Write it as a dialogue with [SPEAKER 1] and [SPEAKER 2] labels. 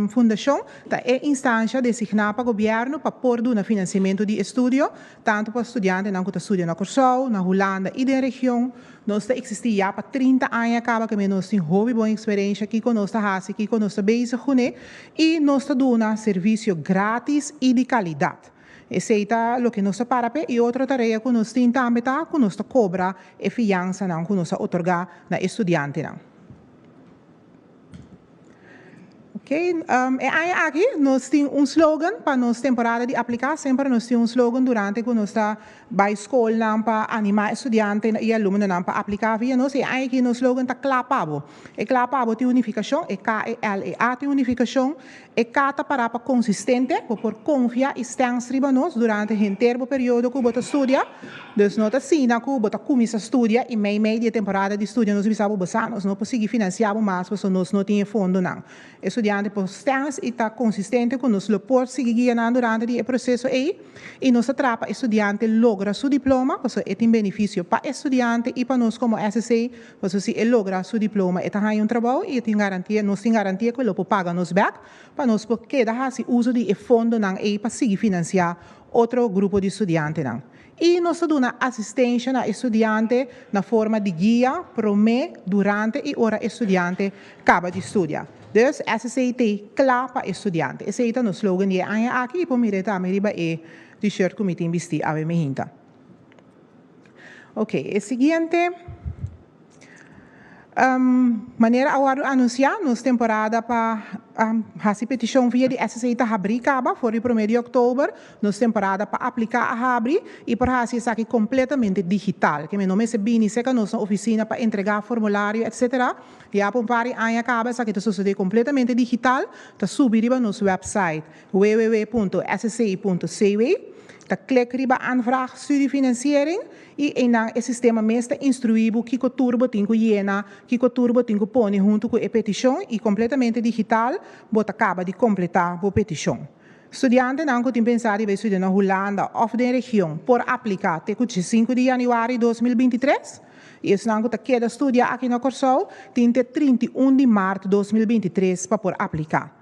[SPEAKER 1] Fundação é instância designada para o governo para pôr no financiamento de estudo, tanto para estudantes que estudam na Curaçao, na Holanda e na região. Nós existimos já para 30 anos, que nós temos uma boa experiência aqui com nós, aqui com nós bezig e nós damos serviço grátis e de qualidade. Esse é o que nós para e outra tarefa que nós temos também, que nós cobra a fiança que nós otorga na estudante. Okay. Aqui nós temos slogan para nossa temporada de aplicar. Sempre nós temos slogan durante que nós está para a escola para animar estudantes e alunos para aplicar via nós. E aqui nosso slogan está clapado. E clapado tem unificação, e K-E-L-E-A tem unificação, e K está para consistente, por confiar e estar nós durante o inteiro período que você estuda. Então, nós assim, que você começa a estudar e meio de temporada de estudo nós precisamos passar, nós não conseguimos financiar mais, porque nós não temos fundo não. Estudante por estar e está consistente com nós por seguir durante o processo e nós atrapa estudante logra seu diploma, porque é um benefício para estudante e para nós como SSA, porque se ele logra seu diploma, ele tem trabalho e tem garantia, nós temos garantia que ele pode pagar nos back, para nós porque dar esse uso de fundo não para seguir financiar outro grupo de estudantes não. E nós damos assistência a estudante na forma de guia, promê, durante e hora estudante acaba de estudar. Dus SCT klaar para estudante. Esse é o nosso slogan de aqui por mim também é t-shirt que me tem vestido a minha hinta. Ok, o seguinte maneira agora anunciar nossa temporada para a petição via de SCT abrir acaba for o 1º de outubro, nossa temporada para aplicar a abrir e para fazer isso aqui completamente digital, que meu nome é Bini, seca nossa oficina para entregar formulário, etc. E há um par de anos acaba isso aqui está suceder completamente digital, está subir para nosso website www.sci.cw. Dan klik riba aanvraag studiefinanciering e dan o sistema mesmo instruído que o turbo tem que llena, que o turbo tem que pôr junto com a petição e completamente digital, bota acaba de completar a petição. Estudante não que tem pensado em estudar na Holanda ou na região por aplicar até 5 de janeiro de 2023. E esse não que quer estudar aqui na Curaçao tem até 31 de março de 2023 para por aplicar.